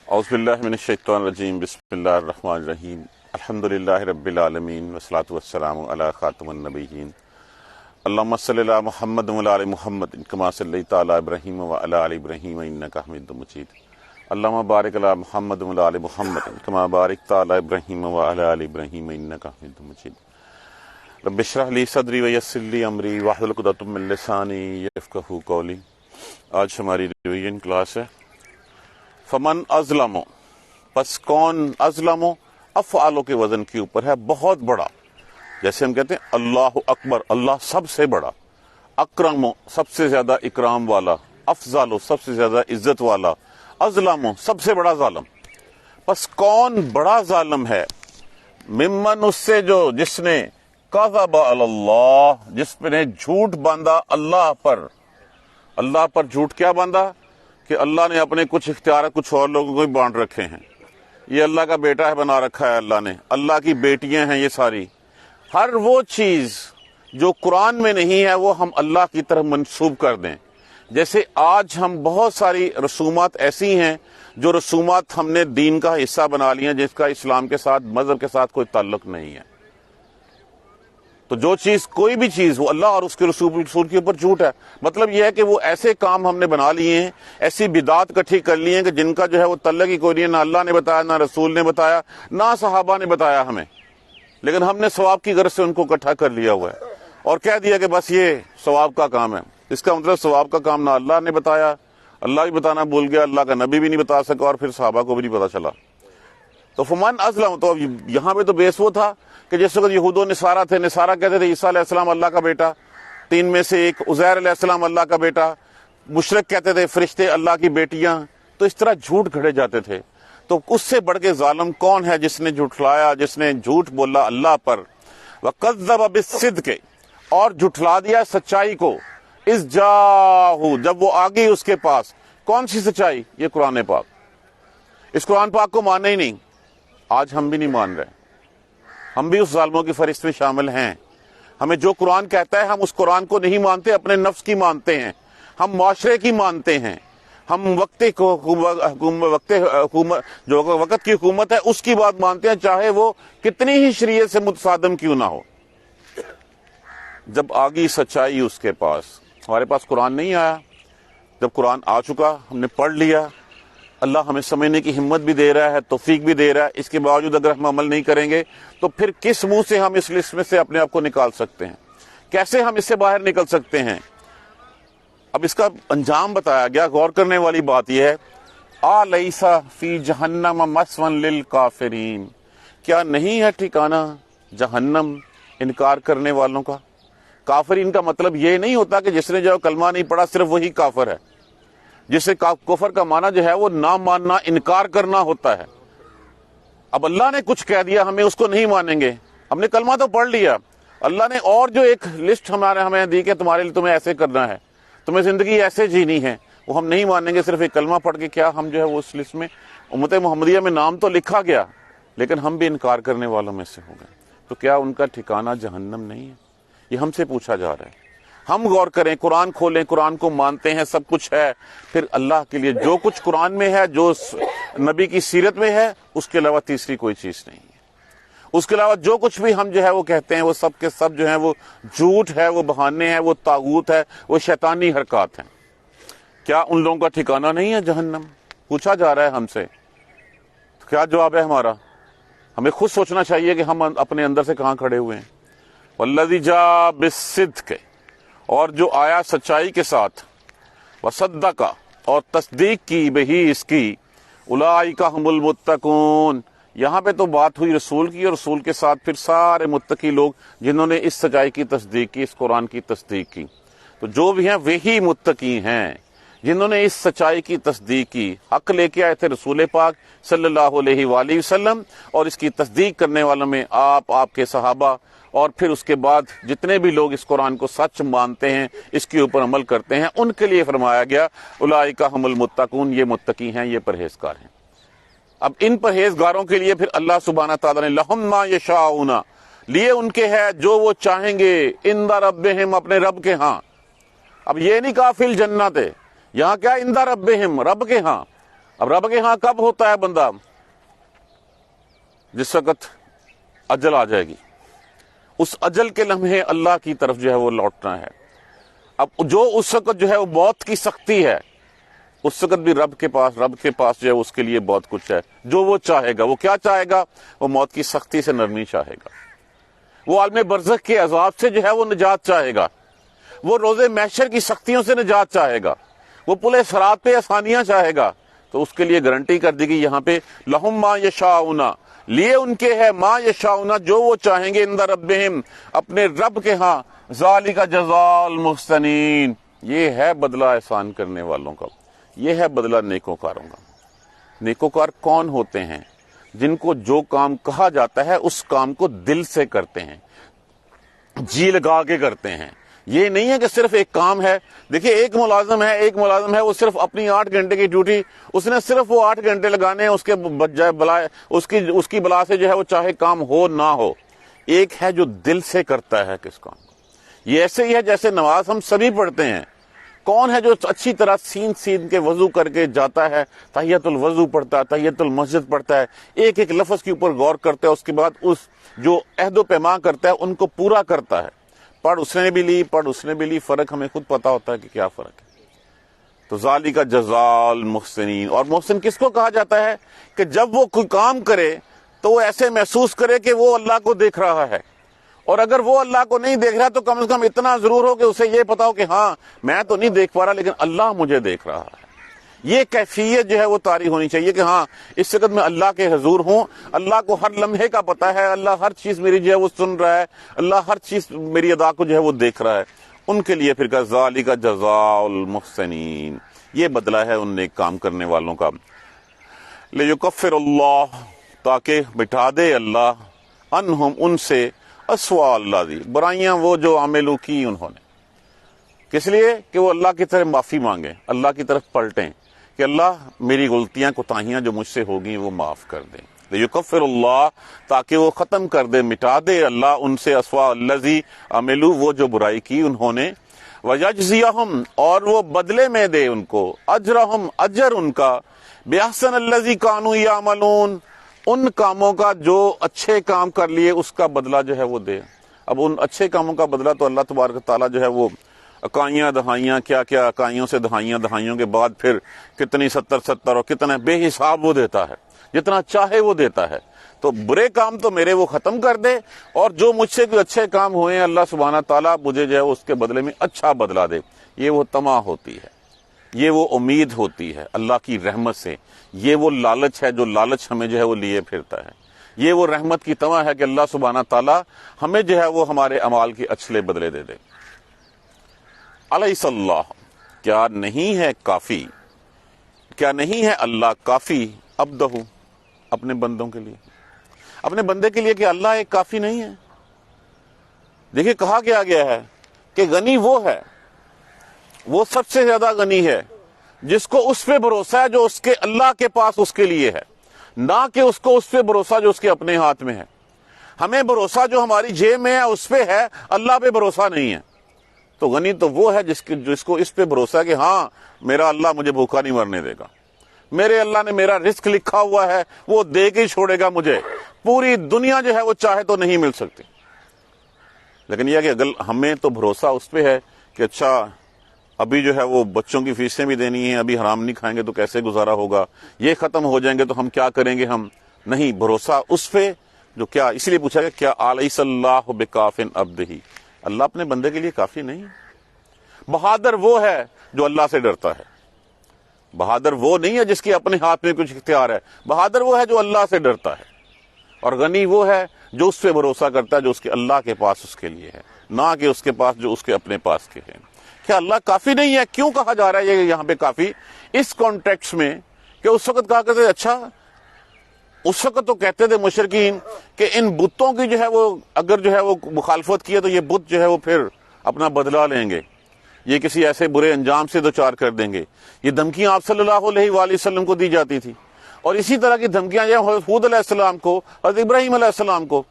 اعوذ باللہ من الشیطان الرجیم بسم اللہ الرحمن الرحیم الحمدللہ رب العالمین والصلاة والسلام علی خاتم النبیین اللہم صلی علی محمد وعلی آل محمد کما صلیت علی ابراہیم وعلی آل ابراہیم انکا حمید مجید اللہم بارک علی محمد وعلی آل محمد کما بارکت علی ابراہیم وعلی آل ابراہیم انکا حمید مجید رب اشرح لی صدری ویسر لی امری واحلل عقدۃ من لسانی یفقہوا قولی۔ آج ہماری ریویژن کلاس ہے فمن ازلمو، پس کون ازلمو افعالوں کے وزن کے اوپر ہے، بہت بڑا، جیسے ہم کہتے ہیں اللہ اکبر، اللہ سب سے بڑا، اکرمو سب سے زیادہ اکرام والا، افضلو سب سے زیادہ عزت والا، ازلمو سب سے بڑا ظالم۔ پس کون بڑا ظالم ہے، ممن اس سے جو جس نے کذب علی اللہ، جس نے جھوٹ باندھا اللہ پر جھوٹ کیا باندھا کہ اللہ نے اپنے کچھ اختیارات کچھ اور لوگوں کو ہی بانٹ رکھے ہیں، یہ اللہ کا بیٹا ہے بنا رکھا ہے اللہ نے، اللہ کی بیٹیاں ہیں یہ ساری، ہر وہ چیز جو قرآن میں نہیں ہے وہ ہم اللہ کی طرف منسوب کر دیں۔ جیسے آج ہم بہت ساری رسومات ایسی ہیں جو رسومات ہم نے دین کا حصہ بنا لی ہیں جس کا اسلام کے ساتھ مذہب کے ساتھ کوئی تعلق نہیں ہے۔ تو جو چیز کوئی بھی چیز وہ اللہ اور اس کے رسول کے اوپر جھوٹ ہے، مطلب یہ ہے کہ وہ ایسے کام ہم نے بنا لیے ہیں، ایسی بدعات اکٹھی کر لی ہیں کہ جن کا جو ہے وہ تعلق ہی کوئی نہیں ہے، نہ اللہ نے بتایا، نہ رسول نے بتایا، نہ صحابہ نے بتایا ہمیں، لیکن ہم نے ثواب کی غرض سے ان کو اکٹھا کر لیا ہوا ہے اور کہہ دیا کہ بس یہ ثواب کا کام ہے۔ اس کا مطلب ثواب کا کام نہ اللہ نے بتایا، اللہ بھی بتانا بھول گیا، اللہ کا نبی بھی نہیں بتا سکا اور پھر صحابہ کو بھی نہیں پتا چلا۔ تو فمن ازلم، تو یہاں پہ تو بیس وہ تھا کہ جس وقت یہود و نصارہ تھے، نصارہ کہتے تھے عیسیٰ علیہ السلام اللہ کا بیٹا، تین میں سے ایک، عزیر علیہ السلام اللہ کا بیٹا، مشرک کہتے تھے فرشتے اللہ کی بیٹیاں، تو اس طرح جھوٹ گھڑے جاتے تھے۔ تو اس سے بڑھ کے ظالم کون ہے جس نے جھٹلایا، جس نے جھوٹ بولا اللہ پر، وَقَذَّبَ بِالصِّدْقِ، اور جھٹلا دیا سچائی کو، اِذْ جَاءَهُ، جب وہ آ گئی اس کے پاس۔ کون سی سچائی؟ یہ قرآن پاک۔ اس قرآن پاک کو مانے ہی نہیں، آج ہم بھی نہیں مان رہے، ہم بھی اس ظالموں کی فہرست میں شامل ہیں۔ ہمیں جو قرآن کہتا ہے ہم اس قرآن کو نہیں مانتے، اپنے نفس کی مانتے ہیں، ہم معاشرے کی مانتے ہیں، ہم وقت کی حکومت ہے اس کی بات مانتے ہیں، چاہے وہ کتنی ہی شریعت سے متصادم کیوں نہ ہو۔ جب آگئی سچائی اس کے پاس، ہمارے پاس قرآن نہیں آیا، جب قرآن آ چکا ہم نے پڑھ لیا، اللہ ہمیں سمجھنے کی ہمت بھی دے رہا ہے، توفیق بھی دے رہا ہے، اس کے باوجود اگر ہم عمل نہیں کریں گے تو پھر کس منہ سے ہم اس لسٹ میں سے اپنے آپ کو نکال سکتے ہیں، کیسے ہم اس سے باہر نکل سکتے ہیں؟ اب اس کا انجام بتایا گیا۔ غور کرنے والی بات یہ ہے، الیس فی جہنم مثوی للکافرین، کیا نہیں ہے ٹھکانہ جہنم انکار کرنے والوں کا؟ کافرین کا مطلب یہ نہیں ہوتا کہ جس نے جو کلمہ نہیں پڑھا صرف وہی کافر ہے، جس سے کفر کا معنی جو ہے وہ نہ ماننا، انکار کرنا ہوتا ہے۔ اب اللہ نے کچھ کہہ دیا ہمیں اس کو نہیں مانیں گے، ہم نے کلمہ تو پڑھ لیا، اللہ نے اور جو ایک لسٹ ہمیں دی کہ تمہارے لیے تمہیں ایسے کرنا ہے، تمہیں زندگی ایسے جینی ہے، وہ ہم نہیں مانیں گے صرف ایک کلمہ پڑھ کے۔ کیا ہم جو ہے وہ اس لسٹ میں، امت محمدیہ میں نام تو لکھا گیا لیکن ہم بھی انکار کرنے والوں میں سے ہو گئے، تو کیا ان کا ٹھکانہ جہنم نہیں ہے؟ یہ ہم سے پوچھا جا رہا ہے۔ ہم غور کریں، قرآن کھولیں، قرآن کو مانتے ہیں، سب کچھ ہے، پھر اللہ کے لیے جو کچھ قرآن میں ہے، جو نبی کی سیرت میں ہے، اس کے علاوہ تیسری کوئی چیز نہیں ہے۔ اس کے علاوہ جو کچھ بھی ہم جو ہے وہ کہتے ہیں وہ سب کے سب جو ہیں وہ جھوٹ ہے، وہ بہانے ہیں، وہ طاغوت ہے، وہ شیطانی حرکات ہیں۔ کیا ان لوگوں کا ٹھکانہ نہیں ہے جہنم؟ پوچھا جا رہا ہے ہم سے، تو کیا جواب ہے ہمارا؟ ہمیں خود سوچنا چاہیے کہ ہم اپنے اندر سے کہاں کھڑے ہوئے ہیں۔ والذی جاء بالصدق، اور جو آیا سچائی کے ساتھ، وصدق، اور تصدیق کی بہی اس کی، اولئک ھم المتقون، یہاں پہ تو بات ہوئی رسول کی، اور رسول کے ساتھ پھر سارے متقی لوگ جنہوں نے اس سچائی کی تصدیق کی، اس قرآن کی تصدیق کی۔ تو جو بھی ہیں وہی متقی ہیں جنہوں نے اس سچائی کی تصدیق کی۔ حق لے کے آئے تھے رسول پاک صلی اللہ علیہ وآلہ وسلم، اور اس کی تصدیق کرنے والوں میں آپ کے صحابہ، اور پھر اس کے بعد جتنے بھی لوگ اس قرآن کو سچ مانتے ہیں، اس کے اوپر عمل کرتے ہیں، ان کے لیے فرمایا گیا اولئک ھم المتقون، یہ متقی ہیں، یہ پرہیزگار ہیں۔ اب ان پرہیزگاروں کے لیے پھر اللہ سبحانہ تعالیٰ نے لہم ما یشاءون، لیے ان کے ہے جو وہ چاہیں گے، عند ربہم، اپنے رب کے ہاں۔ اب یہ نہیں کہا فی الجنت، یہاں کیا عند ربہم، رب کے ہاں، اب رب کے ہاں کب ہوتا ہے بندہ؟ جس وقت اجل آ جائے گی، اس اجل کے لمحے اللہ کی طرف جو ہے وہ لوٹنا ہے۔ اب جو اس وقت جو ہے وہ موت کی سختی ہے، اس وقت بھی رب کے پاس جو ہے اس کے لیے بہت کچھ ہے، جو وہ چاہے گا۔ وہ کیا چاہے گا؟ وہ موت کی سختی سے نرمی چاہے گا، وہ عالم برزخ کے عذاب سے جو ہے وہ نجات چاہے گا، وہ روز محشر کی سختیوں سے نجات چاہے گا، وہ پل صراط پہ آسانیاں چاہے گا۔ تو اس کے لیے گارنٹی کر دی گئی یہاں پہ، لہم ما یشاؤون، لیے ان کے ہے ما یشاؤون، جو وہ چاہیں گے، عند ربہم، اپنے رب کے ہاں، ذالک جزاء المحسنین، یہ ہے بدلہ احسان کرنے والوں کا، یہ ہے بدلہ نیکوکاروں کا۔ نیکوکار کون ہوتے ہیں؟ جن کو جو کام کہا جاتا ہے اس کام کو دل سے کرتے ہیں، جی لگا کے کرتے ہیں۔ یہ نہیں ہے کہ صرف ایک کام ہے۔ دیکھیے ایک ملازم ہے وہ صرف اپنی 8 گھنٹے کی ڈیوٹی، اس نے صرف وہ 8 گھنٹے لگانے ہیں، اس کے بجائے اس کی بلا سے جو ہے وہ چاہے کام ہو نہ ہو۔ ایک ہے جو دل سے کرتا ہے کس کام کو۔ یہ ایسے ہی ہے جیسے نماز ہم سبھی پڑھتے ہیں۔ کون ہے جو اچھی طرح سین کے وضو کر کے جاتا ہے، تحیت الوضو پڑھتا ہے، تحیت المسجد پڑھتا ہے، ایک ایک لفظ کے اوپر غور کرتا ہے، اس کے بعد اس جو عہد و پیمان کرتا ہے ان کو پورا کرتا ہے۔ پڑھ اس نے بھی لی، فرق ہمیں خود پتا ہوتا ہے کہ کیا فرق ہے۔ تو ذالک جزاء المحسنین، اور محسن کس کو کہا جاتا ہے؟ کہ جب وہ کوئی کام کرے تو وہ ایسے محسوس کرے کہ وہ اللہ کو دیکھ رہا ہے، اور اگر وہ اللہ کو نہیں دیکھ رہا تو کم از کم اتنا ضرور ہو کہ اسے یہ پتا ہو کہ ہاں میں تو نہیں دیکھ پا رہا لیکن اللہ مجھے دیکھ رہا ہے۔ یہ کیفیت جو ہے وہ طاری ہونی چاہیے کہ ہاں اس وقت میں اللہ کے حضور ہوں، اللہ کو ہر لمحے کا پتہ ہے، اللہ ہر چیز میری جو ہے وہ سن رہا ہے، اللہ ہر چیز میری ادا کو جو ہے وہ دیکھ رہا ہے۔ ان کے لیے پھر کہا ذالک جزاء المحسنین، یہ بدلہ ہے ان نیک کام کرنے والوں کا۔ لیکفر اللہ، تاکہ مٹا دے اللہ، عنہم ان سے، اسوأ الذی، برائیاں وہ جو عملوا کی انہوں نے۔ کس لیے؟ کہ وہ اللہ کی طرف معافی مانگیں، اللہ کی طرف پلٹیں کہ اللہ میری غلطیاں کوتاہیاں جو مجھ سے ہوگی وہ معاف کر دیں۔ لیکفر اللہ، تاکہ وہ ختم کر دے، مٹا دے اللہ ان سے، اسوأ الذی عملوا، وہ جو برائی کی انہوں نے، ویجزیہم، اور وہ بدلے میں دے ان کو، اجرہم، اجر ان کا، باحسن الذی کانوا یعملون، ان کاموں کا جو اچھے کام کر لیے اس کا بدلہ جو ہے وہ دے۔ اب ان اچھے کاموں کا بدلہ تو اللہ تبارک تعالیٰ جو ہے وہ اکائیاں دہائیاں، کیا اکائیوں سے دہائیوں کے بعد پھر کتنی 70 اور کتنے بے حساب وہ دیتا ہے، جتنا چاہے وہ دیتا ہے۔ تو برے کام تو میرے وہ ختم کر دے، اور جو مجھ سے کوئی اچھے کام ہوئے ہیں اللہ سبحانہ تعالیٰ مجھے جو ہے اس کے بدلے میں اچھا بدلہ دے۔ یہ وہ طمع ہوتی ہے، یہ وہ امید ہوتی ہے اللہ کی رحمت سے، یہ وہ لالچ ہے جو لالچ ہمیں جو ہے وہ لیے پھرتا ہے، یہ وہ رحمت کی طمع ہے کہ اللہ سبحانہ تعالیٰ ہمیں جو ہے وہ ہمارے اعمال کے اچھلے بدلے دے دے۔ الیس اللہ، کیا نہیں ہے کافی، کیا نہیں ہے اللہ کافی، عبدہ، اپنے بندوں کے لیے، اپنے بندے کے لیے، کہ اللہ ایک کافی نہیں ہے؟ دیکھیں کہا کیا گیا ہے کہ غنی وہ ہے، وہ سب سے زیادہ غنی ہے جس کو اس پہ بھروسہ ہے جو اس کے اللہ کے پاس اس کے لیے ہے، نہ کہ اس کو اس پہ بھروسہ جو اس کے اپنے ہاتھ میں ہے۔ ہمیں بھروسہ جو ہماری جیب میں ہے اس پہ ہے، اللہ پہ بھروسہ نہیں ہے۔ تو غنی تو وہ ہے جس کو اس پہ بھروسہ ہے کہ ہاں میرا اللہ مجھے بھوکا نہیں مرنے دے گا، میرے اللہ نے میرا رزق لکھا ہوا ہے، وہ دے کے ہی چھوڑے گا مجھے، پوری دنیا جو ہے وہ چاہے تو نہیں مل سکتی۔ لیکن یہ کہ اگر ہمیں تو بھروسہ اس پہ ہے کہ اچھا ابھی جو ہے وہ بچوں کی فیسیں بھی دینی ہیں، ابھی حرام نہیں کھائیں گے تو کیسے گزارا ہوگا، یہ ختم ہو جائیں گے تو ہم کیا کریں گے، ہم نہیں، بھروسہ اس پہ جو کیا، اس لیے پوچھا گیا کیا الیس اللہ بکاف عبدہ، اللہ اپنے بندے کے لیے کافی نہیں؟ بہادر وہ ہے جو اللہ سے ڈرتا ہے، بہادر وہ نہیں ہے جس کے اپنے ہاتھ میں کچھ اختیار ہے، بہادر وہ ہے جو اللہ سے ڈرتا ہے، اور غنی وہ ہے جو اس پہ بھروسہ کرتا ہے جو اس کے اللہ کے پاس اس کے لیے ہے، نہ کہ اس کے پاس جو اس کے اپنے پاس کے ہیں۔ کیا اللہ کافی نہیں ہے؟ کیوں کہا جا رہا ہے یہ یہاں پہ کافی اس کانٹیکسٹ میں؟ کہ اس وقت کہا کرتے اچھا، اس وقت تو کہتے تھے مشرکین کہ ان بتوں کی جو ہے وہ اگر جو ہے وہ مخالفت کی ہے تو یہ بت جو ہے وہ پھر اپنا بدلہ لیں گے، یہ کسی ایسے برے انجام سے دوچار کر دیں گے۔ یہ دھمکیاں آپ صلی اللہ علیہ وآلہ وسلم کو دی جاتی تھی، اور اسی طرح کی دھمکیاں جو حضرت ہود علیہ السلام کو، حضرت ابراہیم علیہ السلام کو،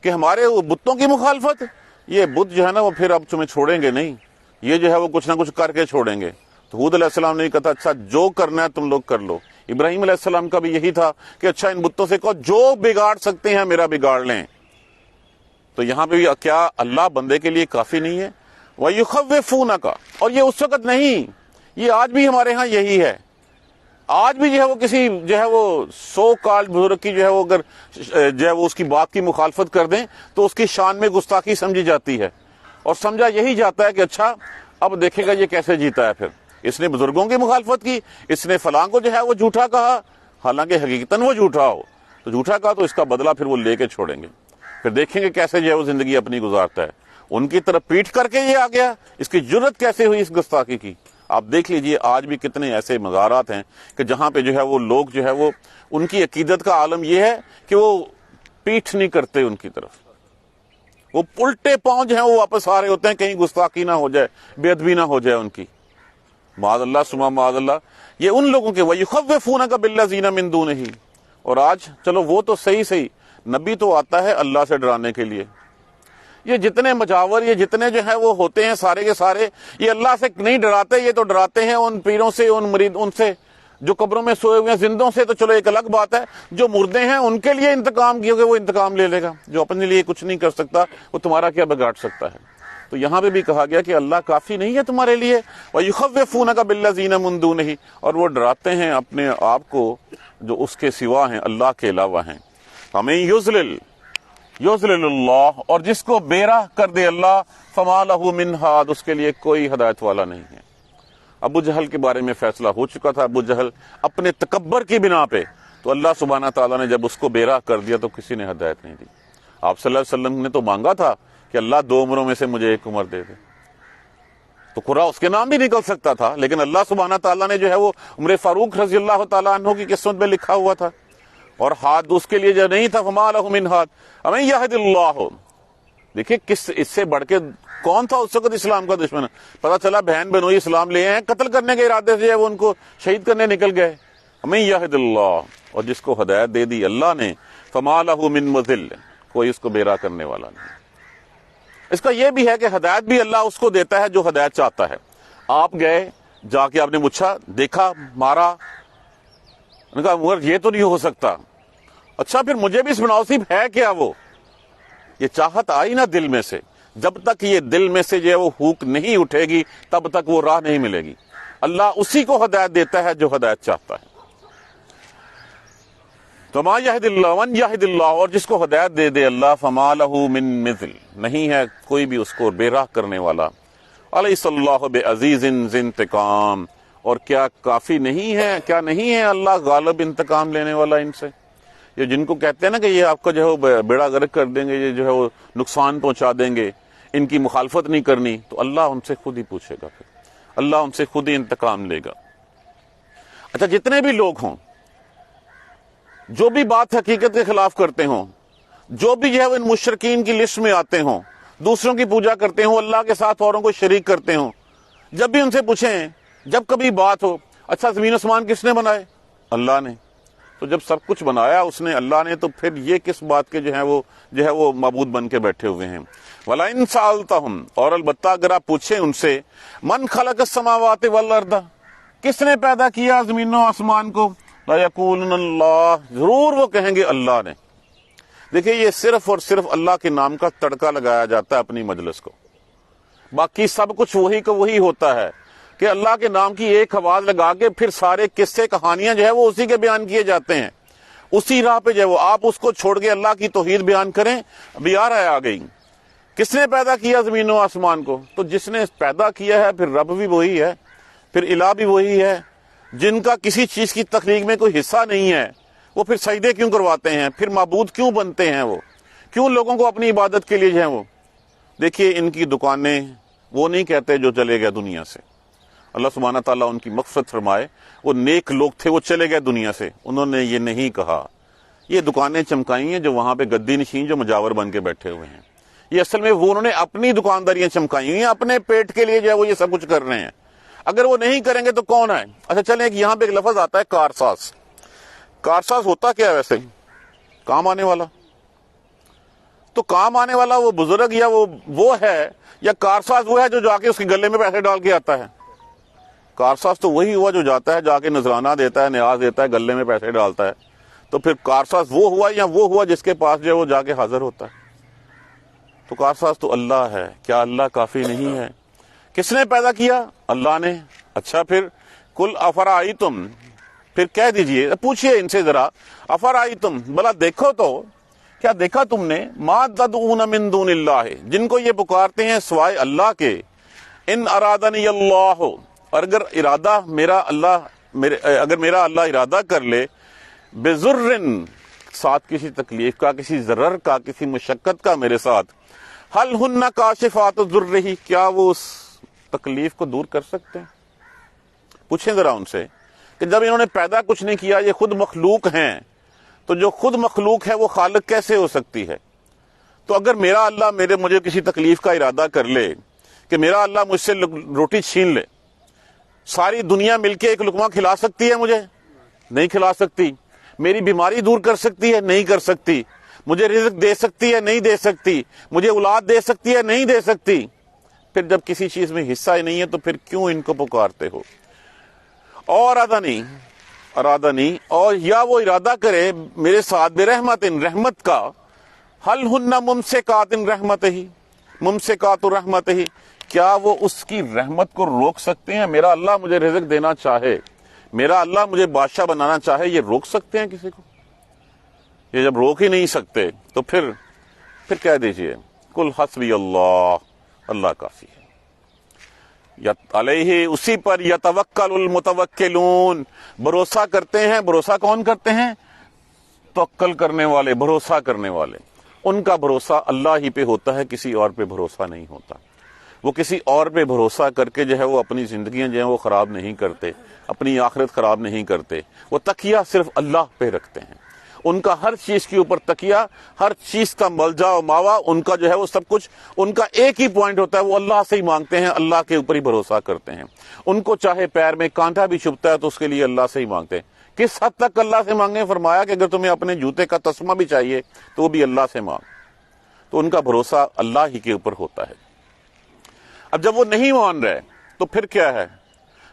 کہ ہمارے بتوں کی مخالفت، یہ بت جو ہے نا وہ پھر اب تمہیں چھوڑیں گے نہیں، یہ جو ہے وہ کچھ نہ کچھ کر کے چھوڑیں گے۔ تو ہود علیہ السلام نے کہا اچھا جو کرنا ہے تم لوگ کر لو، ابراہیم علیہ السلام کا بھی یہی تھا کہ اچھا ان بتوں سے کہو جو بگاڑ سکتے ہیں میرا بگاڑ لیں. تو یہاں پہ بھی کیا اللہ بندے کے لیے کافی نہیں ہے؟ وَيُخَوِّفُونَكَ، اور یہ اس وقت نہیں، یہ آج بھی ہمارے ہاں یہی ہے. آج بھی جو ہے وہ کسی جو ہے وہ 100 کال بزرگ کی جو ہے وہ اگر جو ہے وہ اس کی بات کی مخالفت کر دیں تو اس کی شان میں گستاخی سمجھی جاتی ہے، اور سمجھا یہی جاتا ہے کہ اچھا اب دیکھے گا یہ کیسے جیتا ہے. پھر اس نے بزرگوں کی مخالفت کی، اس نے فلاں کو جو ہے وہ جھوٹا کہا، حالانکہ حقیقتاً وہ جھوٹا ہو، تو جھوٹا کہا تو اس کا بدلہ پھر وہ لے کے چھوڑیں گے. پھر دیکھیں گے کیسے جو ہے وہ زندگی اپنی گزارتا ہے. ان کی طرف پیٹ کر کے یہ آ گیا، اس کی جرت کیسے ہوئی اس گستاخی کی. آپ دیکھ لیجئے آج بھی کتنے ایسے مزارات ہیں کہ جہاں پہ جو ہے وہ لوگ جو ہے وہ ان کی عقیدت کا عالم یہ ہے کہ وہ پیٹھ نہیں کرتے ان کی طرف، وہ الٹے پاؤں جو ہیں وہ واپس آ رہے ہوتے ہیں کہیں گستاخی نہ ہو جائے، بے ادبی نہ ہو جائے ان کی. معاذ اللہ ثم معاذ اللہ. یہ ان لوگوں کے وَيُخَوِّفُونَكَ بِالَّذِينَ مِن دُونِهِ. اور آج چلو وہ تو صحیح نبی تو آتا ہے اللہ سے ڈرانے کے لیے. یہ جتنے مجاور، یہ جتنے جو ہے وہ ہوتے ہیں سارے کے سارے، یہ اللہ سے نہیں ڈراتے، یہ تو ڈراتے ہیں ان پیروں سے، ان مرید، ان سے جو قبروں میں سوئے ہوئے ہیں. زندوں سے تو چلو ایک الگ بات ہے، جو مردے ہیں ان کے لیے انتقام کیونکہ وہ انتقام لے لے گا. جو اپنے لیے کچھ نہیں کر سکتا وہ تمہارا کیا بگاڑ سکتا ہے. تو یہاں پہ بھی کہا گیا کہ اللہ کافی نہیں ہے تمہارے لیے. وَيُخَوِّفُونَكَ بِالَّذِينَ مِن دُونِهِ، اور وہ ڈراتے ہیں اپنے آپ کو جو اس کے سوا ہیں، اللہ کے علاوہ ہیں. فَمَن یضلل اللہ، اور جس کو بے راہ کر دے اللہ، فما لہ من ہاد، اس کے لیے کوئی ہدایت والا نہیں ہے. ابو جہل کے بارے میں فیصلہ ہو چکا تھا. ابو جہل اپنے تکبر کی بنا پہ، تو اللہ سبحانہ تعالیٰ نے جب اس کو بے راہ کر دیا تو کسی نے ہدایت نہیں دی. آپ صلی اللہ علیہ وسلم نے تو مانگا تھا کہ اللہ 2 عمروں میں سے مجھے 1 عمر دے دے، تو قرآن اس کے نام بھی نکل سکتا تھا، لیکن اللہ سبحانہ تعالیٰ نے جو ہے وہ عمر فاروق رضی اللہ تعالیٰ عنہ کی قسمت میں لکھا ہوا تھا، اور ہاتھ اس کے لیے جو نہیں تھا. فما لہ من ہاد ومن یہد اللہ. دیکھیے کس اس سے بڑھ کے کون تھا اس وقت اسلام کا دشمن. پتا چلا بہن بہنوئی اسلام لے ہیں، قتل کرنے کے ارادے سے وہ ان کو شہید کرنے نکل گئے. ومن یہد اللہ، اور جس کو ہدایت دے دی اللہ نے، فما لہ من مضل، کوئی اس کو بے راہ کرنے والا نہیں. اس کا یہ بھی ہے کہ ہدایت بھی اللہ اس کو دیتا ہے جو ہدایت چاہتا ہے. آپ گئے، جا کے آپ نے پوچھا، دیکھا، مارا، نے کہا مگر یہ تو نہیں ہو سکتا. اچھا پھر مجھے بھی اس مناسب ہے کیا؟ وہ یہ چاہت آئی نا دل میں سے، جب تک یہ دل میں سے جو ہے وہ ہوک نہیں اٹھے گی تب تک وہ راہ نہیں ملے گی. اللہ اسی کو ہدایت دیتا ہے جو ہدایت چاہتا ہے. فما یہد اللہ من یہد اللہ، اور جس کو ہدایت دے دے اللہ، فما لہ من مثل، نہیں ہے کوئی بھی اس کو بے راہ کرنے والا. الیس اللہ بعزیز ذی انتقام، اور کیا کافی نہیں ہے، کیا نہیں ہے اللہ غالب انتقام لینے والا ان سے. یہ جن کو کہتے ہیں نا کہ یہ آپ کا جو ہے وہ بیڑا غرق کر دیں گے، یہ جو ہے وہ نقصان پہنچا دیں گے، ان کی مخالفت نہیں کرنی، تو اللہ ان سے خود ہی پوچھے گا، پھر اللہ ان سے خود ہی انتقام لے گا. اچھا جتنے بھی لوگ ہوں، جو بھی بات حقیقت کے خلاف کرتے ہوں، جو بھی جو ہے وہ ان مشرکین کی لسٹ میں آتے ہوں، دوسروں کی پوجا کرتے ہوں، اللہ کے ساتھ اوروں کو شریک کرتے ہوں، جب بھی ان سے پوچھیں، جب کبھی بات ہو، اچھا زمین آسمان کس نے بنائے؟ اللہ نے. تو جب سب کچھ بنایا اس نے، اللہ نے، تو پھر یہ کس بات کے جو ہے وہ معبود بن کے بیٹھے ہوئے ہیں. وَلَئِن سَأَلْتَهُمْ، اور البتہ اگر آپ پوچھیں ان سے، من خلق السماوات والارض، کس نے پیدا کیا زمین و آسمان کو؟ لَيَقُولُنَ اللَّهُ، ضرور وہ کہیں گے اللہ نے. دیکھیں یہ صرف اور صرف اللہ کے نام کا تڑکا لگایا جاتا ہے اپنی مجلس کو، باقی سب کچھ وہی کا وہی ہوتا ہے کہ اللہ کے نام کی ایک آواز لگا کے پھر سارے قصے کہانیاں جو ہے وہ اسی کے بیان کیے جاتے ہیں. اسی راہ پہ جو ہے وہ آپ اس کو چھوڑ کے اللہ کی توحید بیان کریں، ابھی آ رہا ہے آ گئی. کس نے پیدا کیا زمین و آسمان کو؟ تو جس نے پیدا کیا ہے پھر رب بھی وہی ہے، پھر الہ بھی وہی ہے. جن کا کسی چیز کی تخلیق میں کوئی حصہ نہیں ہے وہ پھر سجدے کیوں کرواتے ہیں؟ پھر معبود کیوں بنتے ہیں؟ وہ کیوں لوگوں کو اپنی عبادت کے لیے جو ہے وہ. دیکھیے ان کی دکانیں وہ نہیں کہتے جو چلے گئے دنیا سے. اللہ سبحانہ تعالیٰ ان کی مغفرت فرمائے، وہ نیک لوگ تھے، وہ چلے گئے دنیا سے، انہوں نے یہ نہیں کہا. یہ دکانیں چمکائی ہیں جو وہاں پہ گدی نشین جو مجاور بن کے بیٹھے ہوئے ہیں، یہ اصل میں وہ انہوں نے اپنی دکانداریاں چمکائی ہوئی ہیں، اپنے پیٹ کے لیے جو ہے وہ یہ سب کچھ کر رہے ہیں. اگر وہ نہیں کریں گے تو کون ہے؟ اچھا چلیں یہاں پہ ایک لفظ آتا ہے کارساز. کارساز ہوتا کیا ہے ویسے؟ کام آنے والا. تو کام آنے والا وہ بزرگ یا وہ ہے، یا کارساز وہ ہے جو جا کے اس کے گلے میں پیسے ڈال کے آتا ہے؟ کارساز تو وہی ہوا جو جاتا ہے، جا کے نذرانہ دیتا ہے، نیاز دیتا ہے، گلے میں پیسے ڈالتا ہے. تو پھر کارساز وہ ہوا یا وہ ہوا جس کے پاس جو ہے وہ جا کے حاضر ہوتا ہے؟ تو کارساز تو اللہ ہے. کیا اللہ کافی نہیں ہے؟ کس نے پیدا کیا؟ اللہ نے. اچھا پھر کل افرائیتم، پھر کہہ دیجئے، پوچھئے ان سے ذرا، افرائیتم، بلا دیکھو تو، کیا دیکھا تم نے، ما تدعون من دون اللہ، جن کو یہ پکارتے ہیں سوائے اللہ کے، ان ارادنی اللہ، اور اگر ارادہ میرا اللہ اگر میرا اللہ ارادہ کر لے، بذرن، ساتھ کسی تکلیف کا، کسی ضرر کا، کسی مشقت کا میرے ساتھ، حل ہن کاشفات ضرہ، کیا وہ اس تکلیف کو دور کر سکتے ہیں؟ پوچھیں ذرا ان سے کہ جب انہوں نے پیدا کچھ نہیں کیا، یہ خود مخلوق ہیں، تو جو خود مخلوق ہے وہ خالق کیسے ہو سکتی ہے؟ تو اگر میرا اللہ مجھے کسی تکلیف کا ارادہ کر لے کہ میرا اللہ مجھ سے روٹی چھین لے، ساری دنیا مل کے ایک لقمہ کھلا سکتی ہے مجھے؟ نہیں کھلا سکتی. میری بیماری دور کر سکتی ہے؟ نہیں کر سکتی. مجھے رزق دے سکتی ہے؟ نہیں دے سکتی. مجھے اولاد دے سکتی ہے؟ نہیں دے سکتی. پھر جب کسی چیز میں حصہ ہی نہیں ہے تو پھر کیوں ان کو پکارتے ہو؟ اور ارادنی، اور یا وہ ارادہ کرے میرے ساتھ برحمت، رحمت کا، حل ہن ممسکات رحمت ہی، ممسکات رحمت ہی، کیا وہ اس کی رحمت کو روک سکتے ہیں؟ میرا اللہ مجھے رزق دینا چاہے، میرا اللہ مجھے بادشاہ بنانا چاہے، یہ روک سکتے ہیں کسی کو؟ یہ جب روک ہی نہیں سکتے تو پھر کہہ دیجئے کل حسبی اللہ، اللہ کافی ہے. علیہ، اسی پر یتوکل المتوکلون، بھروسہ کرتے ہیں. بھروسہ کون کرتے ہیں؟ توکل کرنے والے، بھروسہ کرنے والے. ان کا بھروسہ اللہ ہی پہ ہوتا ہے، کسی اور پہ بھروسہ نہیں ہوتا. وہ کسی اور پہ بھروسہ کر کے جو ہے وہ اپنی زندگیاں جو ہیں وہ خراب نہیں کرتے، اپنی آخرت خراب نہیں کرتے. وہ تکیہ صرف اللہ پہ رکھتے ہیں. ان کا ہر چیز کے اوپر تکیہ، ہر چیز کا ملجا و ماوا، ان کا جو ہے وہ سب کچھ ان کا ایک ہی پوائنٹ ہوتا ہے، وہ اللہ سے ہی مانگتے ہیں، اللہ کے اوپر ہی بھروسہ کرتے ہیں. ان کو چاہے پیر میں کانٹا بھی چبھتا ہے تو اس کے لیے اللہ سے ہی مانگتے ہیں. کس حد تک اللہ سے مانگیں؟ فرمایا کہ اگر تمہیں اپنے جوتے کا تسمہ بھی چاہیے تو وہ بھی اللہ سے مانگ. تو ان کا بھروسہ اللہ ہی کے اوپر ہوتا ہے. اب جب وہ نہیں مان رہے تو پھر کیا ہے؟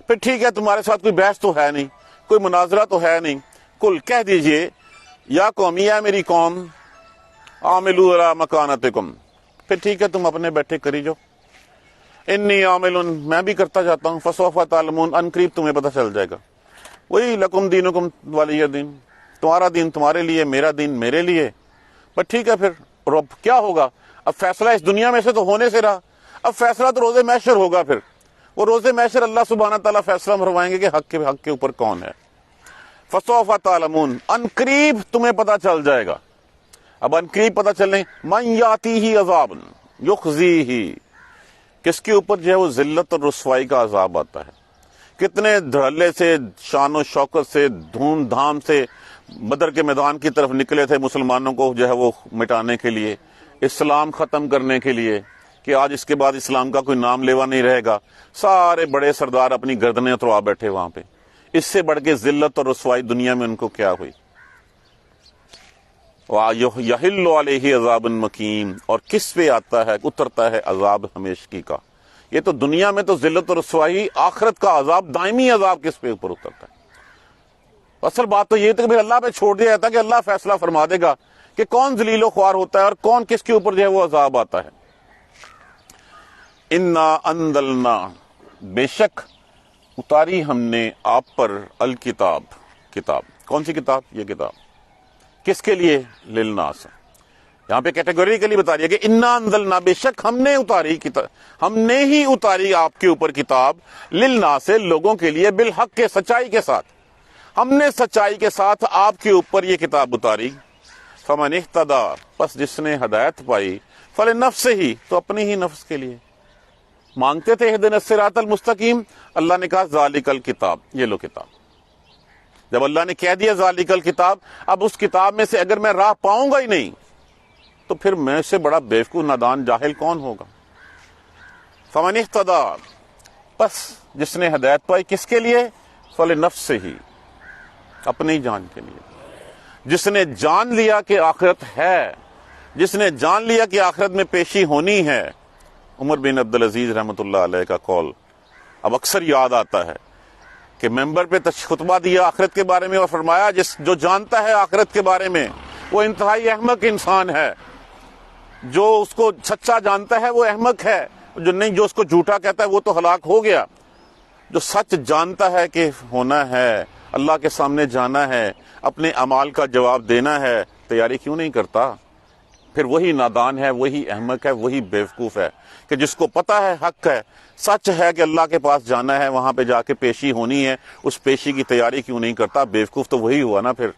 پھر ٹھیک ہے، تمہارے ساتھ کوئی بحث تو ہے نہیں، کوئی مناظرہ تو ہے نہیں. کل کہہ دیجئے یا قوم، یا میری قوم، عاملوا علی مکانتکم، پھر ٹھیک ہے تم اپنے بیٹھے کری جو، انی عامل، میں بھی کرتا جاتا ہوں، فسوف تعلمون، ان قریب تمہیں پتہ چل جائے گا. وہی لکم دینکم ولی دین، تمہارا دین تمہارے لیے، میرا دین میرے لیے. پر ٹھیک ہے پھر رب کیا ہوگا؟ اب فیصلہ اس دنیا میں سے تو ہونے سے رہا، اب فیصلہ تو روز محشر ہوگا. پھر وہ روز محشر اللہ سبحانہ تعالیٰ فیصلہ فرمائیں گے کہ حق کے اوپر کون ہے. فسوف تعلمون، ان قریب تمہیں پتہ چل جائے گا. اب ان قریب پتہ چلنے، من یاتیہ عذاب یخزیہ، کس کے اوپر جو ہے وہ ذلت اور رسوائی کا عذاب آتا ہے. کتنے دھڑلے سے، شان و شوکت سے، دھوم دھام سے بدر کے میدان کی طرف نکلے تھے مسلمانوں کو جو ہے وہ مٹانے کے لیے، اسلام ختم کرنے کے لیے، کہ آج اس کے بعد اسلام کا کوئی نام لیوا نہیں رہے گا. سارے بڑے سردار اپنی گردنیں اتروا بیٹھے وہاں پہ. اس سے بڑھ کے ذلت اور رسوائی دنیا میں ان کو کیا ہوئی؟ یحل علیہ عذاب مقیم، اور کس پہ آتا ہے، اترتا ہے عذاب ہمیشگی کا. یہ تو دنیا میں تو ذلت اور رسوائی، آخرت کا عذاب، دائمی عذاب کس پہ اوپر اترتا ہے. اصل بات تو یہ تھی کہ پھر اللہ پہ چھوڑ دیا جاتا کہ اللہ فیصلہ فرما دے گا کہ کون ذلیل و خوار ہوتا ہے اور کون کس کے اوپر جو ہے وہ عذاب آتا ہے. انا انزلنا، بے شک اتاری ہم نے آپ پر، الکتاب، کتاب. کون سی کتاب؟ یہ کتاب کس کے لیے؟ للناس. یہاں پہ کیٹیگوری کے لیے بتا رہی ہے کہ انا انزلنا، بے شک ہم نے اتاری کتاب، ہم نے ہی اتاری آپ کے اوپر کتاب، للناس، لوگوں کے لیے، بالحق کے، سچائی کے ساتھ. ہم نے سچائی کے ساتھ آپ کے اوپر یہ کتاب اتاری. فمن اہتدی، پس جس نے ہدایت پائی، فلنفسہ، تو اپنی ہی نفس کے لیے. مانگتے تھے اہدنا الصراط المستقیم، اللہ نے کہا ذالک الکتاب، یہ لو کتاب. جب اللہ نے کہہ دیا ذالک الکتاب، اب اس کتاب میں سے اگر میں راہ پاؤں گا ہی نہیں تو پھر میں سے بڑا بیوقوف، نادان، جاہل کون ہوگا. فمن اہتدی، پس جس نے ہدایت پائی، کس کے لیے؟ فلنفسہ، اپنی جان کے لیے. جس نے جان لیا کہ آخرت ہے، جس نے جان لیا کہ آخرت میں پیشی ہونی ہے. عمر بن عبدالعزیز رحمۃ اللہ علیہ کا قول اب اکثر یاد آتا ہے کہ ممبر پہ خطبہ دیا آخرت کے بارے میں اور فرمایا جو جانتا ہے آخرت کے بارے میں وہ انتہائی احمق انسان ہے، جو اس کو سچا جانتا ہے وہ احمق ہے، جو اس کو جھوٹا کہتا ہے وہ تو ہلاک ہو گیا۔ جو سچ جانتا ہے کہ ہونا ہے، اللہ کے سامنے جانا ہے، اپنے اعمال کا جواب دینا ہے، تیاری کیوں نہیں کرتا؟ پھر وہی نادان ہے، وہی احمق ہے، وہی بیوقوف ہے کہ جس کو پتا ہے حق ہے، سچ ہے کہ اللہ کے پاس جانا ہے، وہاں پہ جا کے پیشی ہونی ہے، اس پیشی کی تیاری کیوں نہیں کرتا؟ بیوقوف تو وہی ہوا نا پھر۔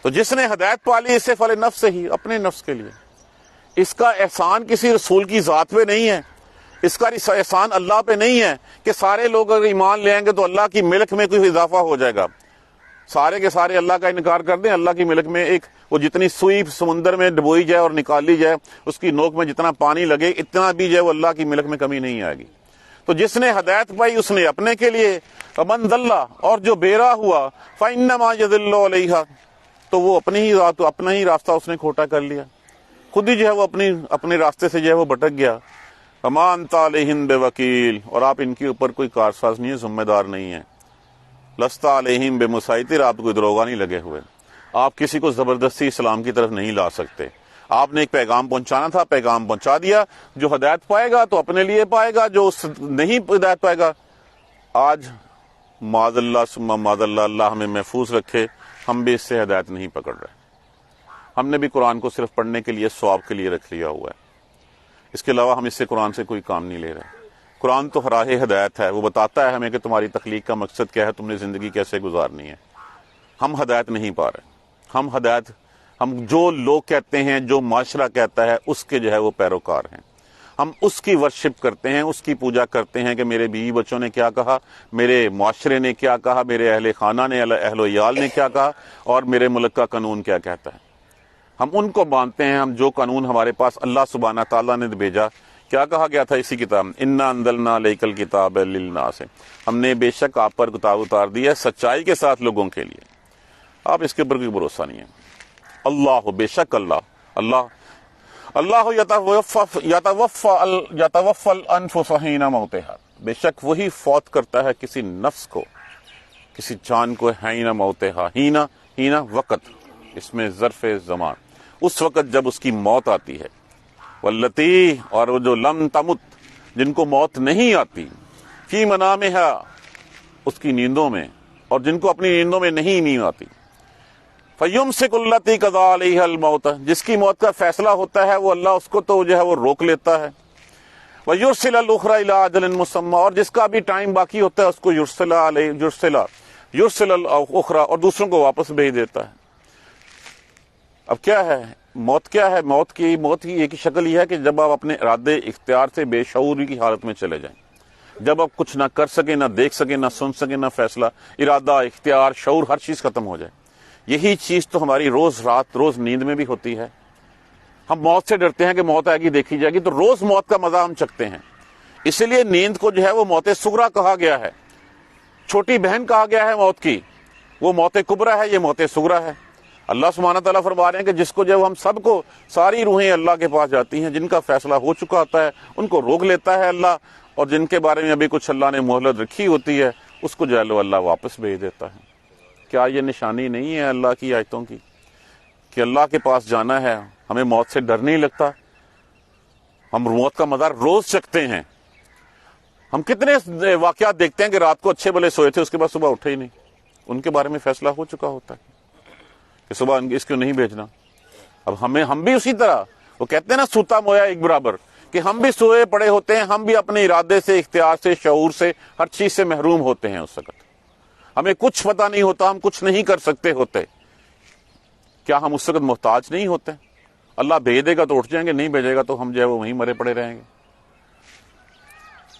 تو جس نے ہدایت پالی اسے فل نفس ہی، اپنے نفس کے لیے۔ اس کا احسان کسی رسول کی ذات پہ نہیں ہے، اس کا احسان اللہ پہ نہیں ہے کہ سارے لوگ اگر ایمان لے آئیں گے تو اللہ کی ملک میں کوئی اضافہ ہو جائے گا۔ سارے کے سارے اللہ کا انکار کر دیں، اللہ کی ملک میں وہ جتنی سوئی سمندر میں ڈبوئی جائے اور نکالی جائے، اس کی نوک میں جتنا پانی لگے اتنا بھی جو ہے وہ اللہ کی ملک میں کمی نہیں آئے گی۔ تو جس نے ہدایت پائی اس نے اپنے کے لیے، ومن ضل، اور جو بیراہ ہوا فإنما يضل علیہا، تو وہ اپنا ہی راستہ اس نے کھوٹا کر لیا، خود ہی جو ہے وہ اپنے راستے سے جو ہے وہ بھٹک گیا۔ وما انت علیہم بوکیل، اور آپ ان کے اوپر کوئی کارساز نہیں ہے، ذمہ دار نہیں ہے۔ لست علیہم بمسیطر، آپ کوئی دروغہ نہیں لگے ہوئے، آپ کسی کو زبردستی اسلام کی طرف نہیں لا سکتے۔ آپ نے ایک پیغام پہنچانا تھا، پیغام پہنچا دیا۔ جو ہدایت پائے گا تو اپنے لیے پائے گا، جو نہیں ہدایت پائے گا، آج معاذ اللہ ثم معاذ اللہ، اللہ ہمیں محفوظ رکھے، ہم بھی اس سے ہدایت نہیں پکڑ رہے۔ ہم نے بھی قرآن کو صرف پڑھنے کے لیے، ثواب کے لیے رکھ لیا ہوا ہے، اس کے علاوہ ہم اس سے قرآن سے کوئی کام نہیں لے رہے۔ قرآن تو راہ ہدایت ہے، وہ بتاتا ہے ہمیں کہ تمہاری تخلیق کا مقصد کیا ہے، تم نے زندگی کیسے گزارنی ہے۔ ہم ہدایت نہیں پا رہے، ہم جو لوگ کہتے ہیں، جو معاشرہ کہتا ہے، اس کے جو ہے وہ پیروکار ہیں۔ ہم اس کی ورشپ کرتے ہیں، اس کی پوجا کرتے ہیں کہ میرے بیوی بچوں نے کیا کہا، میرے معاشرے نے کیا کہا، میرے اہل خانہ نے، اہل و عیال نے کیا کہا، اور میرے ملک کا قانون کیا کہتا ہے۔ ہم ان کو مانتے ہیں، ہم جو قانون ہمارے پاس اللہ سبحانہ تعالیٰ نے بھیجا۔ کیا کہا گیا تھا اسی کتاب، انا انزلنا الیک الکتاب للناس، ہم نے بے شک آپ پر کتاب اتار دی ہے سچائی کے ساتھ لوگوں کے لیے۔ آپ اس کے اوپر کوئی بھروسہ نہیں ہے۔ اللہ، بے شک اللہ یتوفی الانفس حین موتہا، بے شک وہی فوت کرتا ہے کسی نفس کو، کسی جان کو، حین موتہا، ہین وقت، اس میں ظرف زمان، اس وقت جب اس کی موت آتی ہے۔ واللتی، اور وہ جو لم تمت، جن کو موت نہیں آتی، فی منامہا، اس کی نیندوں میں، اور جن کو اپنی نیندوں میں نہیں نیند آتی۔ فیمسک التی قضی علیہا الموت، جس کی موت کا فیصلہ ہوتا ہے وہ اللہ اس کو تو جو ہے وہ روک لیتا ہے۔ ویرسل الاخری الی اجل مسمی، اور جس کا بھی ٹائم باقی ہوتا ہے اس کو یرسل الاخری، اور دوسروں کو واپس بھیج دیتا ہے۔ اب کیا ہے موت؟ کیا ہے موت کی ایک ہی شکل یہ ہے کہ جب آپ اپنے ارادے اختیار سے بے شعوری کی حالت میں چلے جائیں، جب آپ کچھ نہ کر سکیں، نہ دیکھ سکیں، نہ سن سکیں، نہ فیصلہ، ارادہ، اختیار، شعور، ہر چیز ختم ہو جائے۔ یہی چیز تو ہماری روز نیند میں بھی ہوتی ہے۔ ہم موت سے ڈرتے ہیں کہ موت آئے گی، دیکھی جائے گی، تو روز موت کا مزہ ہم چکھتے ہیں۔ اسی لیے نیند کو جو ہے وہ موت صغریٰ کہا گیا ہے، چھوٹی بہن کہا گیا ہے موت کی، وہ موت کبریٰ ہے، یہ موت صغریٰ ہے۔ اللہ سبحانہ تعالیٰ فرما رہے ہیں کہ جس کو جب ہم سب کو، ساری روحیں اللہ کے پاس جاتی ہیں، جن کا فیصلہ ہو چکا ہوتا ہے ان کو روک لیتا ہے اللہ، اور جن کے بارے میں ابھی کچھ اللہ نے مہلت رکھی ہوتی ہے اس کو جو ہے اللہ واپس بھیج دیتا ہے۔ کیا یہ نشانی نہیں ہے اللہ کی آیتوں کی کہ اللہ کے پاس جانا ہے، ہمیں موت سے ڈر نہیں لگتا؟ ہم موت کا مزہ روز چکھتے ہیں۔ ہم کتنے واقعات دیکھتے ہیں کہ رات کو اچھے بھلے سوئے تھے، اس کے بعد صبح اٹھے ہی نہیں، ان کے بارے میں فیصلہ ہو چکا ہوتا ہے کہ صبح اس کو نہیں بھیجنا۔ اب ہم بھی اسی طرح، وہ کہتے ہیں نا سوتا مویا ایک برابر، کہ ہم بھی سوئے پڑے ہوتے ہیں، ہم بھی اپنے ارادے سے، اختیار سے، شعور سے، ہر چیز سے محروم ہوتے ہیں۔ اس وقت ہمیں کچھ پتہ نہیں ہوتا، ہم کچھ نہیں کر سکتے ہوتے۔ کیا ہم اس وقت محتاج نہیں ہوتے؟ اللہ بھیج دے گا تو اٹھ جائیں گے، نہیں بھیجے گا تو ہم جو ہے وہ وہیں مرے پڑے رہیں گے۔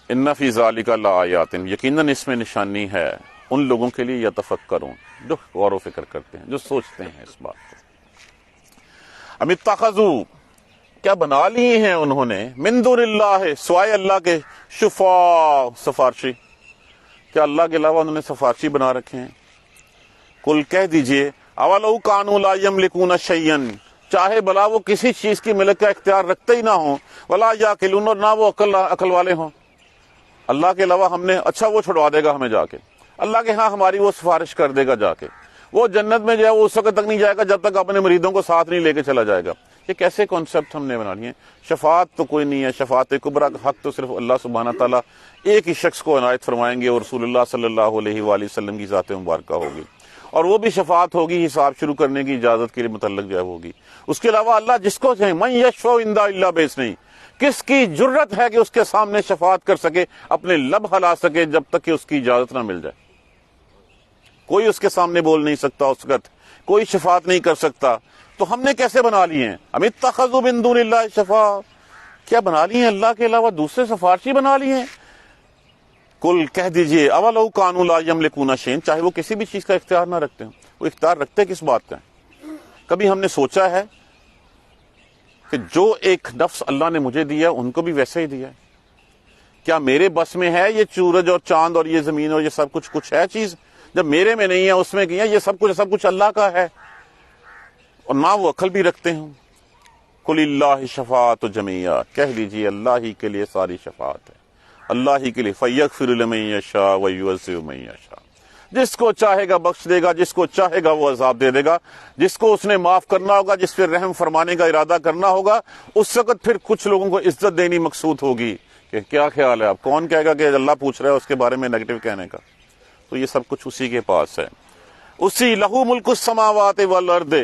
ان فی ذالک لآیات، یقیناً اس میں نشانی ہے ان لوگوں کے لیے یتفکرون، جو غور و فکر کرتے ہیں، جو سوچتے ہیں اس بات کو۔ ام اتخذوا، کیا بنا لیے ہیں انہوں نے، من دون اللہ، سوائے اللہ کے، شفاء، سفارشی، کیا اللہ کے علاوہ انہوں نے سفارشی بنا رکھے ہیں؟ قل، کہہ دیجئے، اولو کانوا لا یملکون شیئا، چاہے بلا وہ کسی چیز کی ملک کا اختیار رکھتے ہی نہ ہوں، ولا یعقلون، اور نہ وہ عقل والے ہوں۔ اللہ کے علاوہ ہم نے، اچھا وہ چھڑوا دے گا ہمیں جا کے، اللہ کے ہاں ہماری وہ سفارش کر دے گا جا کے. وہ جنت میں جو ہے وہ اس وقت تک نہیں جائے گا جب تک اپنے مریدوں کو ساتھ نہیں لے کے چلا جائے گا. یہ کیسے کانسیپٹ ہم نے بنا لیے ہیں. شفاعت تو کوئی نہیں ہے. شفاعت کبریٰ کا حق تو صرف اللہ سبحانہ تعالیٰ ایک ہی شخص کو عنایت فرمائیں گے اور رسول اللہ صلی اللہ علیہ وآلہ وسلم کی ذات مبارکہ ہوگی, اور وہ بھی شفاعت ہوگی حساب شروع کرنے کی اجازت کے لیے متعلق جو ہے ہوگی. اس کے علاوہ اللہ جس کو چاہے من یشفع عندہ الا باذنہ, کس کی جرت ہے کہ اس کے سامنے شفاعت کر سکے, اپنے لب ہلا سکے جب تک کہ اس کی اجازت نہ مل جائے. کوئی اس کے سامنے بول نہیں سکتا اس وقت, کوئی شفاعت نہیں کر سکتا. تو ہم نے کیسے بنا لیے ہیں؟ ام اتخذوا من دون اللہ شفاعہ, کیا بنا لیے ہیں اللہ کے علاوہ دوسرے سفارشی بنا لیے ہیں. کل کہہ دیجئے اولو کانوا لا یملکون شیئا, چاہے وہ کسی بھی چیز کا اختیار نہ رکھتے ہوں, وہ اختیار رکھتے کس بات کا ہے؟ کبھی ہم نے سوچا ہے کہ جو ایک نفس اللہ نے مجھے دیا ان کو بھی ویسے ہی دیا ہے؟ کیا میرے بس میں ہے یہ سورج اور چاند اور یہ زمین اور یہ سب کچھ ہے چیز؟ جب میرے میں نہیں ہے اس میں کیا, یہ سب کچھ اللہ کا ہے, اور نہ وہ عقل بھی رکھتے ہوں. قل اللہ شفاعت جمیعا, کہہ دیجیے اللہ ہی کے لیے ساری شفاعت ہے, اللہ ہی کے لیے. فیغفر لمن یشاء ویعذب من یشاء, جس کو چاہے گا بخش دے گا, جس کو چاہے گا وہ عذاب دے دے گا. جس کو اس نے معاف کرنا ہوگا, جس پہ رحم فرمانے کا ارادہ کرنا ہوگا, اس وقت پھر کچھ لوگوں کو عزت دینی مقصود ہوگی کہ کیا خیال ہے آپ, کون کہے گا کہ اللہ پوچھ رہا ہے اس کے بارے میں نیگیٹو کہنے کا. تو یہ سب کچھ اسی کے پاس ہے. اسی لہو ملک السماوات والارض,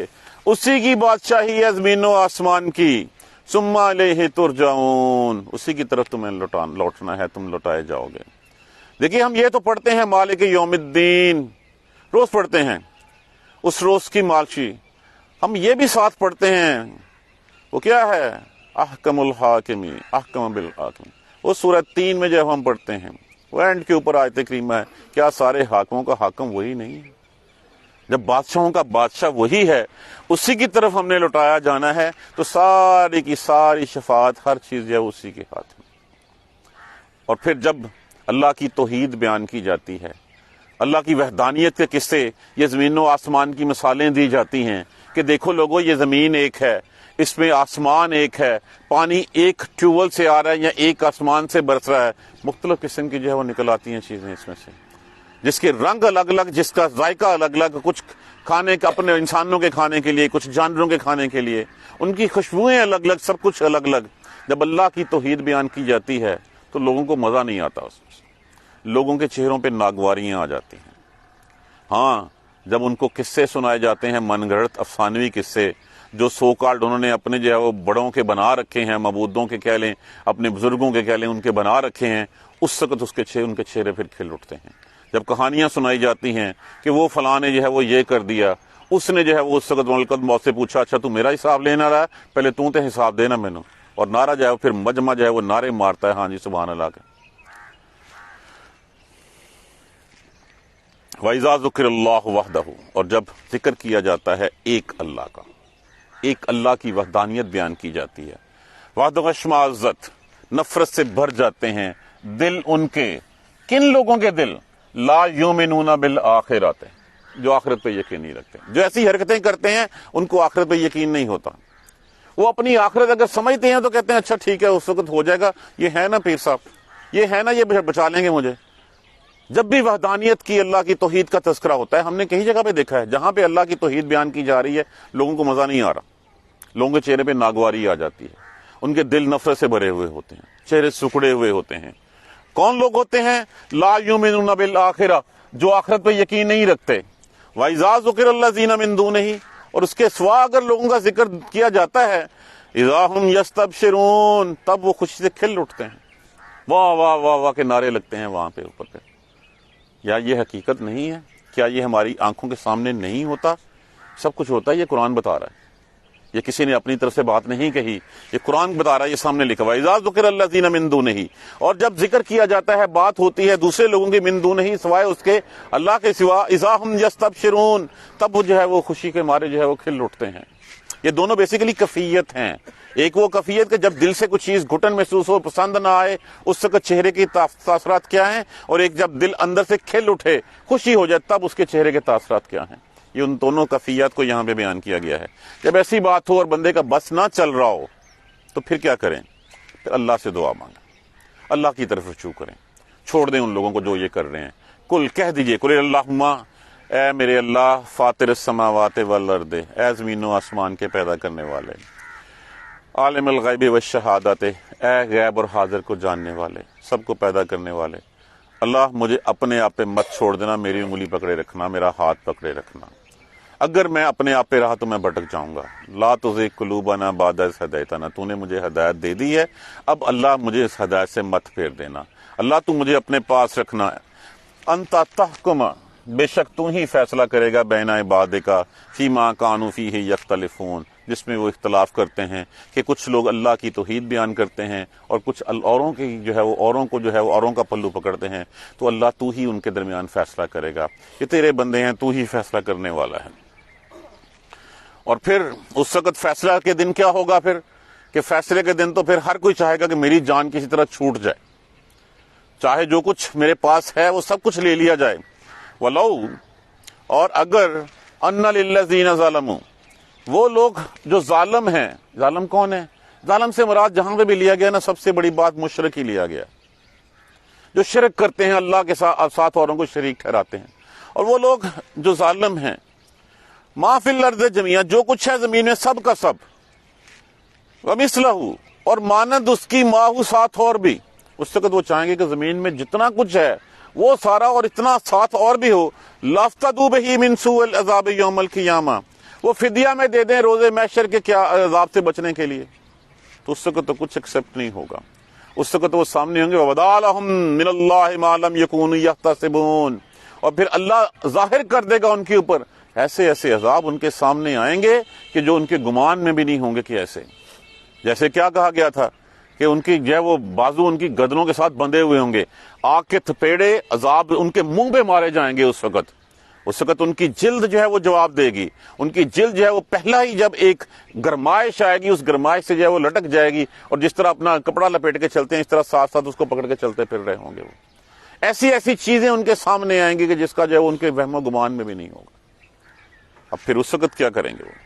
اسی کی بادشاہی ہے زمین و آسمان کی. ثم الیہ ترجعون, اسی کی طرف تمہیں لوٹنا ہے, تم لوٹائے جاؤ گے. دیکھیے ہم یہ تو پڑھتے ہیں مالک یوم الدین, روز پڑھتے ہیں اس روز کی مالشی. ہم یہ بھی ساتھ پڑھتے ہیں, وہ کیا ہے؟ احکم الحاکمین, احکم بالحاکم. وہ سورہ 3 میں جب ہم پڑھتے ہیں وہ اینڈ کے اوپر آیت کریمہ ہے, کیا سارے حاکموں کا حاکم وہی نہیں ہے؟ جب بادشاہوں کا بادشاہ وہی ہے, اسی کی طرف ہم نے لوٹایا جانا ہے, تو ساری کی ساری شفاعت ہر چیز ہے اسی کے ہاتھ میں. اور پھر جب اللہ کی توحید بیان کی جاتی ہے, اللہ کی وحدانیت کے قصے, یہ زمین و آسمان کی مثالیں دی جاتی ہیں کہ دیکھو لوگو یہ زمین ایک ہے, اس میں آسمان ایک ہے, پانی ایک ٹیوبویل سے آ رہا ہے یا ایک آسمان سے برس رہا ہے, مختلف قسم کی جو ہے وہ نکل آتی ہیں چیزیں اس میں سے, جس کے رنگ الگ الگ, جس کا ذائقہ الگ الگ, کچھ کھانے کا اپنے انسانوں کے کھانے کے لیے, کچھ جانوروں کے کھانے کے لیے, ان کی خوشبوئیں الگ الگ, سب کچھ الگ الگ. جب اللہ کی توحید بیان کی جاتی ہے تو لوگوں کو مزہ نہیں آتا, اس میں لوگوں کے چہروں پہ ناگواریاں آ جاتی ہیں. ہاں جب ان کو قصے سنائے جاتے ہیں, من گھڑت افسانوی قصے, جو سو کالڈ انہوں نے اپنے جو ہے وہ بڑوں کے بنا رکھے ہیں, معبودوں کے کہہ لیں, اپنے بزرگوں کے کہہ لیں, ان کے بنا رکھے ہیں, اس وقت ان کے چہرے پھر کھل اٹھتے ہیں. جب کہانیاں سنائی جاتی ہیں کہ وہ فلاں نے جو ہے وہ یہ کر دیا, اس نے جو ہے وہ اس وقت ملکت موت سے پوچھا, اچھا تو میرا حساب لینا رہا ہے, پہلے تو حساب دینا مینوں, اور نعرہ جو ہے پھر مجمع جو ہے وہ نعرے مارتا ہے, ہاں جی سبحان اللہ کے. وَإِذَا ذُكِرَ اللَّهُ وَحْدَهُ, اور جب ذکر کیا جاتا ہے ایک اللہ کا, ایک اللہ کی وحدانیت بیان کی جاتی ہے. وحدہ اشمئزت, نفرت سے بھر جاتے ہیں دل ان کے, کن لوگوں کے دل؟ لا یؤمنون بالآخرۃ, جو آخرت پہ یقین نہیں رکھتے, جو ایسی حرکتیں کرتے ہیں ان کو آخرت پہ یقین نہیں ہوتا. وہ اپنی آخرت اگر سمجھتے ہیں تو کہتے ہیں اچھا ٹھیک ہے اس وقت ہو جائے گا, یہ ہے نا پیر صاحب, یہ ہے نا, یہ بچا لیں گے مجھے. جب بھی وحدانیت کی, اللہ کی توحید کا تذکرہ ہوتا ہے, ہم نے کئی جگہ پہ دیکھا ہے جہاں پہ اللہ کی توحید بیان کی جا رہی ہے لوگوں کو مزہ نہیں آ رہا, لوگوں کے چہرے پہ ناگواری آ جاتی ہے, ان کے دل نفرت سے بھرے ہوئے ہوتے ہیں, چہرے سکڑے ہوئے ہوتے ہیں. کون لوگ ہوتے ہیں؟ لا یؤمنون بالآخرہ, جو آخرت پہ یقین نہیں رکھتے. وَإِذَا ذُكِرَ الَّذِينَ مِن دُونِهِ, اور اس کے سوا اگر لوگوں کا ذکر کیا جاتا ہے, اِذَا هُمْ يَسْتَبْشِرُونَ, تب وہ خوشی سے کھل اٹھتے ہیں, واہ واہ واہ واہ کے نعرے لگتے ہیں وہاں پہ اوپر پہ. یا یہ حقیقت نہیں ہے؟ کیا یہ ہماری آنکھوں کے سامنے نہیں ہوتا؟ سب کچھ ہوتا ہے, یہ قرآن بتا رہا ہے, یہ کسی نے اپنی طرف سے بات نہیں کہی, یہ قرآن بتا رہا ہے, یہ سامنے لکھا ہوا ہے. اذا ذکر الذین من دونہ, اور جب ذکر کیا جاتا ہے, بات ہوتی ہے دوسرے لوگوں کی, من دونہ سوائے اس کے, اللہ کے سوا, اذا ہم یستبشرون, تب وہ جو ہے وہ خوشی کے مارے جو ہے وہ کھل اٹھتے ہیں. یہ دونوں بیسیکلی کیفیت ہیں. ایک وہ کیفیت کہ جب دل سے کچھ چیز گھٹن محسوس ہو, پسند نہ آئے, اس وقت چہرے کی تاثرات کیا ہیں, اور ایک جب دل اندر سے کھل اٹھے, خوشی ہو جائے, تب اس کے چہرے کے تاثرات کیا ہیں. یہ ان دونوں کیفیات کو یہاں پہ بیان کیا گیا ہے. جب ایسی بات ہو اور بندے کا بس نہ چل رہا ہو تو پھر کیا کریں؟ پھر اللہ سے دعا مانگیں, اللہ کی طرف رجوع کریں, چھوڑ دیں ان لوگوں کو جو یہ کر رہے ہیں, کل کہہ دیجئے، کل اللہم، اے میرے اللہ، فاطر السماوات والارض، اے زمین و آسمان کے پیدا کرنے والے، عالم الغیب والشہادت، اے غیب اور حاضر کو جاننے والے، سب کو پیدا کرنے والے، اللہ مجھے اپنے آپ پہ مت چھوڑ دینا، میری انگلی پکڑے رکھنا، میرا ہاتھ پکڑے رکھنا، اگر میں اپنے آپ پہ رہا تو میں بھٹک جاؤں گا۔ لا تزغ قلوبنا بعد اذ ہدیتنا، تو نے مجھے ہدایت دے دی ہے، اب اللہ مجھے اس ہدایت سے مت پھیر دینا، اللہ تو مجھے اپنے پاس رکھنا ہے۔ انت تحکم، بے شک تو ہی فیصلہ کرے گا، بین عبادک فیما کانوا فیہ یختلفون، جس میں وہ اختلاف کرتے ہیں کہ کچھ لوگ اللہ کی توحید بیان کرتے ہیں اور کچھ اوروں کی جو ہے وہ اوروں کا پلو پکڑتے ہیں، تو اللہ تو ہی ان کے درمیان فیصلہ کرے گا، یہ تیرے بندے ہیں، تو ہی فیصلہ کرنے والا ہے۔ اور پھر اس وقت فیصلہ کے دن کیا ہوگا پھر، کہ فیصلے کے دن تو پھر ہر کوئی چاہے گا کہ میری جان کسی طرح چھوٹ جائے، چاہے جو کچھ میرے پاس ہے وہ سب کچھ لے لیا جائے۔ وَلَوْ، اور اگر، أَنَّ لِلَّذِينَ ظَلَمُوا، وہ لوگ جو ظالم ہیں، ظالم کون ہے؟ ظالم سے مراد جہاں پہ بھی لیا گیا نا، سب سے بڑی بات مشرک ہی لیا گیا، جو شرک کرتے ہیں، اللہ کے ساتھ اوروں کو شریک ٹھہراتے ہیں، اور وہ لوگ جو ظالم ہیں، ما فی الارض جمیعا، جو کچھ ہے زمین میں سب کا سب، ومثلہ، اور مانند اس کی، ماہو، ساتھ اور بھی، اس وقت وہ چاہیں گے کہ زمین میں جتنا کچھ ہے وہ سارا اور اتنا ساتھ اور بھی ہو، لافتدوا بہ من سوء العذاب یوم القیامہ، وہ فدیہ میں دے دیں روز محشر کے کیا عذاب سے بچنے کے لیے، تو اس وقت تو کچھ ایکسپٹ نہیں ہوگا، اس وقت وہ سامنے ہوں گے، وَبَدَا لَهُم مِّنَ اللَّهِ مَا لَمْ يَكُونُوا يَحْتَسِبُونَ، اور پھر اللہ ظاہر کر دے گا ان کے اوپر ایسے ایسے عذاب ان کے سامنے آئیں گے کہ جو ان کے گمان میں بھی نہیں ہوں گے کہ ایسے، جیسے کیا کہا گیا تھا کہ ان کی جو ہے وہ بازو ان کی گردنوں کے ساتھ بندھے ہوئے ہوں گے، آگ کے تھپیڑے عذاب ان کے منہ پہ مارے جائیں گے، اس وقت ان کی جلد جو ہے وہ جواب دے گی، ان کی جلد جو ہے وہ پہلا ہی جب ایک گرمائش آئے گی، اس گرمائش سے جو ہے وہ لٹک جائے گی، اور جس طرح اپنا کپڑا لپیٹ کے چلتے ہیں اس طرح ساتھ ساتھ اس کو پکڑ کے چلتے پھر رہے ہوں گے، وہ ایسی ایسی چیزیں ان کے سامنے آئیں گی کہ جس کا جو ہے وہ ان کے وہم و گمان میں بھی نہیں ہوگا۔ اب پھر اس وقت کیا کریں گے وہ،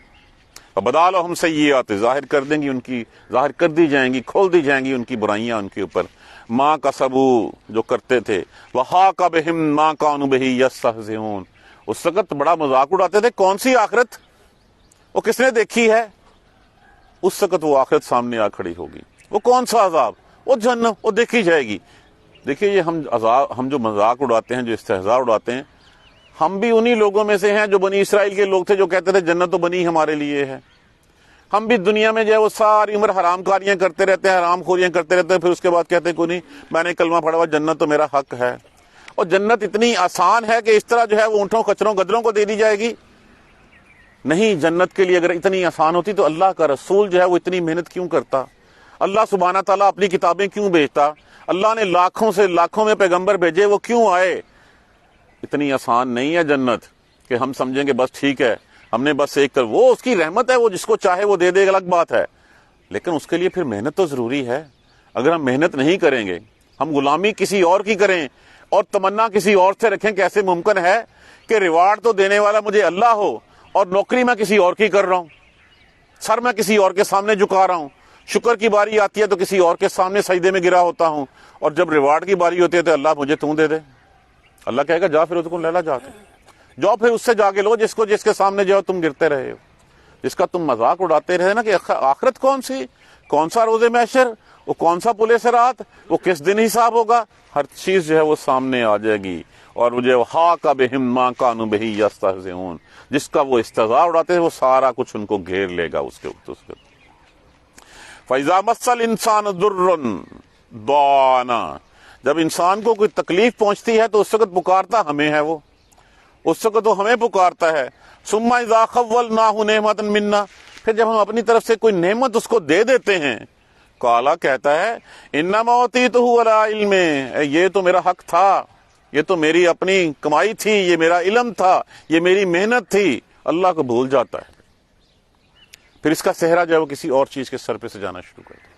وَبَدَا لَهُمْ سَیِّئَاتُ، ظاہر کر دیں گی ان کی، ظاہر کر دی جائیں گی، کھول دی جائیں گی ان کی برائیاں ان کے اوپر، مَا کَسَبُوا، جو کرتے تھے، وَحَاقَ بِهِم مَا كَانُوا بِهِ يَسْتَهْزِئُونَ، اس وقت بڑا مذاق اڑاتے تھے، کون سی آخرت، وہ کس نے دیکھی ہے، اس وقت وہ آخرت سامنے آ کھڑی ہوگی، وہ کون سا عذاب، وہ جہنم، وہ دیکھی جائے گی۔ دیکھیے یہ ہم جو مذاق اڑاتے ہیں، جو استہزاء اڑاتے ہیں، ہم بھی انہی لوگوں میں سے ہیں جو بنی اسرائیل کے لوگ تھے، جو کہتے تھے جنت تو بنی ہمارے لیے ہے، ہم بھی دنیا میں جو ہے وہ ساری عمر حرام کاریاں کرتے رہتے ہیں، حرام خوریاں کرتے رہتے ہیں، پھر اس کے بعد کہتے ہیں کوئی نہیں، میں نے کلمہ پڑھا ہوا، جنت تو میرا حق ہے، اور جنت اتنی آسان ہے کہ اس طرح جو ہے وہ اونٹوں کچروں گدروں کو دے دی جائے گی؟ نہیں، جنت کے لیے اگر اتنی آسان ہوتی تو اللہ کا رسول جو ہے وہ اتنی محنت کیوں کرتا، اللہ سبحانہ تعالیٰ اپنی کتابیں کیوں بھیجتا، اللہ نے لاکھوں سے لاکھوں میں پیغمبر بھیجے، وہ کیوں آئے؟ اتنی آسان نہیں ہے جنت کہ ہم سمجھیں گے بس ٹھیک ہے، ہم نے بس ایک وہ اس کی رحمت ہے، وہ جس کو چاہے وہ دے دے، الگ بات ہے، لیکن اس کے لیے پھر محنت تو ضروری ہے۔ اگر ہم محنت نہیں کریں گے، ہم غلامی کسی اور کی کریں اور تمنا کسی اور سے رکھیں، کیسے ممکن ہے کہ ریوارڈ تو دینے والا مجھے اللہ ہو اور نوکری میں کسی اور کی کر رہا ہوں، سر میں کسی اور کے سامنے جھکا رہا ہوں، شکر کی باری آتی ہے تو کسی اور کے سامنے سجدے میں گرا ہوتا ہوں، اور جب ریوارڈ کی باری ہوتی ہے تو اللہ مجھے توں دے دے، اللہ کہے گا جا پھر اس کو لے لا، جا کے جاؤ، پھر اس سے جا کے لو جس کے سامنے جاؤ تم گرتے رہے ہو، جس کا تم مذاق اڑاتے رہے نا کہ آخرت کون سی، کون سا روز محشر، وہ کون سا پل صراط، وہ کس دن حساب ہوگا، ہر چیز جو ہے وہ سامنے آ جائے گی، اور وہ جو حاق بہم ما کانوا بہ یستہزئون، جس کا وہ استہزاء اڑاتے ہیں وہ سارا کچھ ان کو گھیر لے گا اس کے اوپر۔ فَإِذَا مَسَّ الْإِنسَانَ ضُرٌّ دَعَانَا، جب انسان کو کوئی تکلیف پہنچتی ہے تو اس وقت پکارتا ہمیں ہے، وہ اس وقت وہ ہمیں پکارتا ہے۔ ثُمَّ إِذَا خَوَّلْنَاهُ نِعْمَةً مِنَّا، پھر جب ہم اپنی طرف سے کوئی نعمت اس کو دے دیتے ہیں، قَالَ کہتا ہے إِنَّمَا أُوتِيتُهُ عَلَىٰ عِلْمٍ، یہ تو میرا حق تھا، یہ تو میری اپنی کمائی تھی، یہ میرا علم تھا، یہ میری محنت تھی، اللہ کو بھول جاتا ہے، پھر اس کا صحرا جو ہے وہ کسی اور چیز کے سر پہ سجانا شروع کر دیتا ہے۔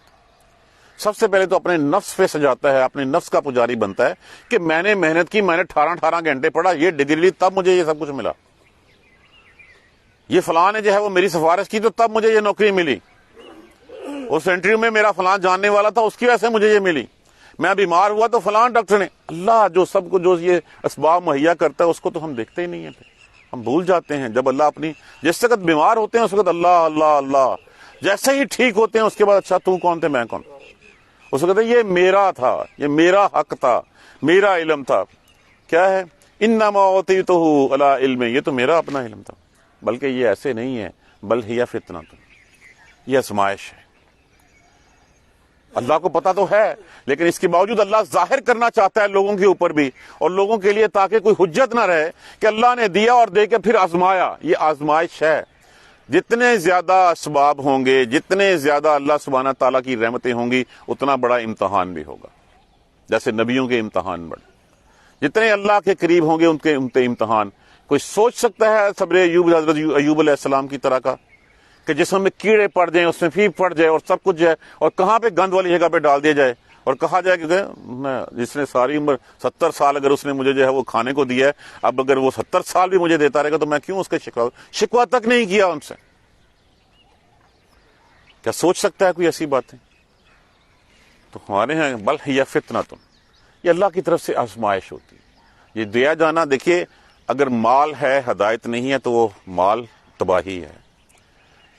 سب سے پہلے تو اپنے نفس پہ سجاتا ہے، اپنے نفس کا پجاری بنتا ہے کہ میں نے محنت کی، میں نے 18 گھنٹے پڑھا، یہ ڈگری لی، تب مجھے یہ سب کچھ ملا، یہ فلاں نے جو ہے وہ میری سفارش کی تو تب مجھے یہ نوکری ملی، اس انٹرویو میں میرا فلاں جاننے والا تھا، اس کی وجہ سے مجھے یہ ملی، میں بیمار ہوا تو فلاں ڈاکٹر نے، اللہ جو سب کو جو یہ اسباب مہیا کرتا ہے اس کو تو ہم دیکھتے ہی نہیں ہیں، ہم بھول جاتے ہیں. جب اللہ اپنی جس وقت بیمار ہوتے ہیں اس وقت اللہ اللہ اللہ، جیسے ہی ٹھیک ہوتے ہیں اس کے بعد اچھا تو کون تھے میں کون. اس وقت یہ میرا تھا، یہ میرا حق تھا، میرا علم تھا. کیا ہے؟ انما اوتیتہ علی علم، یہ تو میرا اپنا علم تھا. بلکہ یہ ایسے نہیں ہے، بل ہی فتنہ، یہ آزمائش ہے. اللہ کو پتا تو ہے، لیکن اس کے باوجود اللہ ظاہر کرنا چاہتا ہے لوگوں کے اوپر بھی، اور لوگوں کے لیے تاکہ کوئی حجت نہ رہے کہ اللہ نے دیا اور دے کے پھر آزمایا. یہ آزمائش ہے. جتنے زیادہ اسباب ہوں گے، جتنے زیادہ اللہ سبحانہ تعالیٰ کی رحمتیں ہوں گی، اتنا بڑا امتحان بھی ہوگا. جیسے نبیوں کے امتحان بڑے، جتنے اللہ کے قریب ہوں گے ان کے امتحان. کوئی سوچ سکتا ہے صبر حضرت ایوب علیہ السلام کی طرح کا کہ جسم میں کیڑے پڑ جائیں، اس میں پھیپ پڑ جائے اور سب کچھ جائے، اور کہاں پہ گند والی جگہ پہ ڈال دیا جائے اور کہا جائے کہ جس نے ساری عمر 70 سال اگر اس نے مجھے جو ہے وہ کھانے کو دیا ہے، اب اگر وہ 70 سال بھی مجھے دیتا رہے گا تو میں کیوں اس کے شکوہ تک نہیں کیا ان سے. کیا سوچ سکتا ہے کوئی ایسی باتیں؟ تو ہمارے ہیں بل ہی فتنۃ، یہ اللہ کی طرف سے آزمائش ہوتی ہے. یہ دیا جانا، دیکھیے اگر مال ہے ہدایت نہیں ہے تو وہ مال تباہی ہے،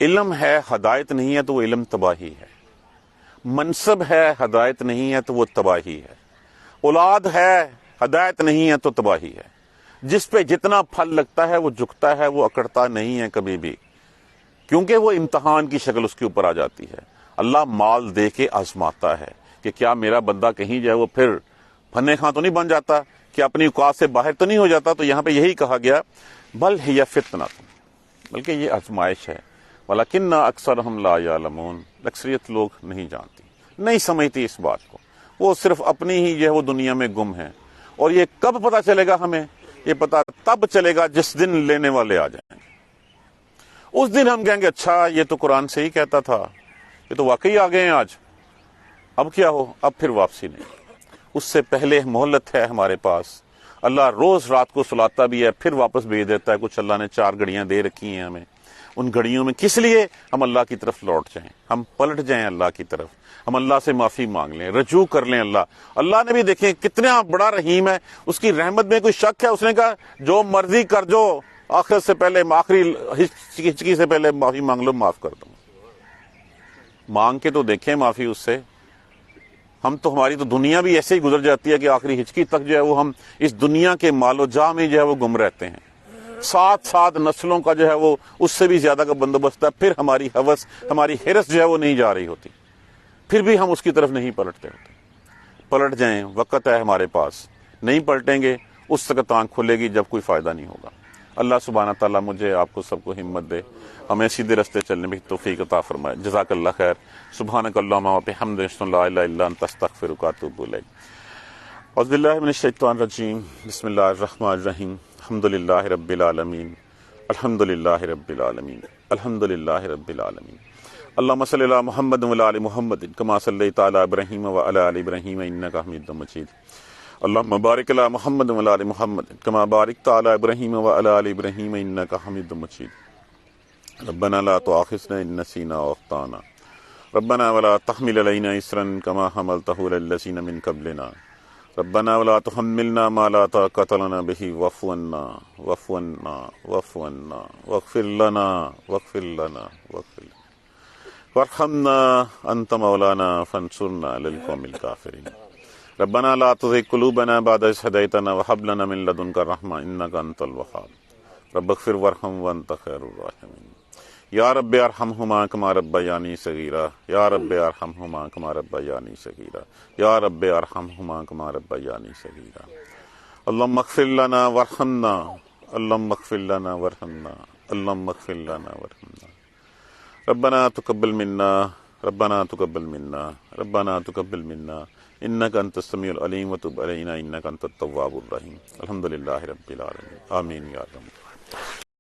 علم ہے ہدایت نہیں ہے تو وہ علم تباہی ہے، منصب ہے ہدایت نہیں ہے تو وہ تباہی ہے، اولاد ہے ہدایت نہیں ہے تو تباہی ہے. جس پہ جتنا پھل لگتا ہے وہ جھکتا ہے، وہ اکڑتا نہیں ہے کبھی بھی، کیونکہ وہ امتحان کی شکل اس کے اوپر آ جاتی ہے. اللہ مال دے کے آزماتا ہے کہ کیا میرا بندہ کہیں جو ہے وہ پھر پھنے خاں تو نہیں بن جاتا، کہ اپنی اوقات سے باہر تو نہیں ہو جاتا. تو یہاں پہ یہی کہا گیا بل ہی فتنہ، بلکہ یہ آزمائش ہے. وَلَكِنَّ أَكْثَرَهُمْ لَا يَعْلَمُونَ، اکثریت لوگ نہیں جانتی، نہیں سمجھتی اس بات کو. وہ صرف اپنی ہی جو ہے وہ دنیا میں گم ہیں. اور یہ کب پتا چلے گا ہمیں؟ یہ پتا تب چلے گا جس دن لینے والے آ جائیں. اس دن ہم کہیں گے اچھا یہ تو قرآن سے ہی کہتا تھا، یہ تو واقعی آ گئے ہیں آج، اب کیا ہو؟ اب پھر واپسی نہیں. اس سے پہلے مہلت ہے ہمارے پاس. اللہ روز رات کو سلاتا بھی ہے، پھر واپس بھیج دیتا ہے. کچھ اللہ نے 4 گھڑیاں دے رکھی ہیں ہمیں. ان گھڑیوں میں کس لیے؟ ہم اللہ کی طرف لوٹ جائیں، ہم پلٹ جائیں اللہ کی طرف، ہم اللہ سے معافی مانگ لیں، رجوع کر لیں. اللہ نے بھی دیکھیں کتنا بڑا رحیم ہے، اس کی رحمت میں کوئی شک ہے؟ اس نے کہا جو مرضی کر جو، آخرت سے پہلے آخری ہچکی سے پہلے معافی مانگ لو، معاف کر دوں. مانگ کے تو دیکھیں معافی اس سے. ہم تو ہماری تو دنیا بھی ایسے ہی گزر جاتی ہے کہ آخری ہچکی تک جو ہے وہ ہم اس دنیا کے مال و جاہ میں جو ہے وہ گم رہتے ہیں. 7 نسلوں کا جو ہے وہ اس سے بھی زیادہ کا بندوبست ہے. پھر ہماری ہوس، ہماری حرص جو ہے وہ نہیں جا رہی ہوتی، پھر بھی ہم اس کی طرف نہیں پلٹتے ہوتے. پلٹ جائیں، وقت ہے ہمارے پاس. نہیں پلٹیں گے اس وقت آنکھ کھلے گی جب کوئی فائدہ نہیں ہوگا. اللہ سبحانہ تعالیٰ مجھے آپ کو سب کو ہمت دے، ہمیں سیدھے راستے چلنے میں توفیق عطا فرمائے. جزاک اللہ خیر. سبحانک اللہم و بحمدک، اشہد ان لا الہ الا انت، استغفرک و اتوب الیک. اعوذ باللہ من الشیطان الرجیم. بسم اللہ الرحمن الرحیم. الحمد للہ رب العالمین، الحمد للہ رب العالمین، الحمد للہ رب العالمین. اللہم صلی علی محمد و علی آل محمد کما صلیت علی ابراہیم و علی آل ابراہیم انک حمید مجید. اللہم بارک علی محمد و علی آل محمد کما بارکت علی ابراہیم و علی آل ابراہیم انک حمید مجید. ربنا لا تؤاخذنا ان نسینا او اخطانا، ربنا ولا تحمل علینا اصرا کما حملتہ علی الذین من قبلنا، ربنا ولا تحملنا ما لا طاقة لنا به واعف عنا واعف عنا واعف عنا واغفر لنا واغفر لنا واغفر لنا وارحمنا انت مولانا فانصرنا على القوم الكافرين. ربنا لا تزغ قلوبنا بعد إذ هديتنا وهب لنا من لدنك رحمة إنك أنت الوهاب. رب اغفر وارحم وأنت خير الراحمين. یا رب ارحمہما کما ربیانی صغیرا، یا رب ارحمہما کما ربیانی صغیرا، یا رب ارحمہما کما ربیانی صغیرا. اللہم اغفر لنا وارحمنا، اللہم اغفر لنا وارحمنا، اللہم اغفر لنا وارحمنا. ربنا تقبل منا، ربنا تقبل منا، ربنا تقبل منا انک انت السمیع العلیم وتب علینا انک انت التواب الرحیم. الحمد للہ رب العالمین. آمین یا رب.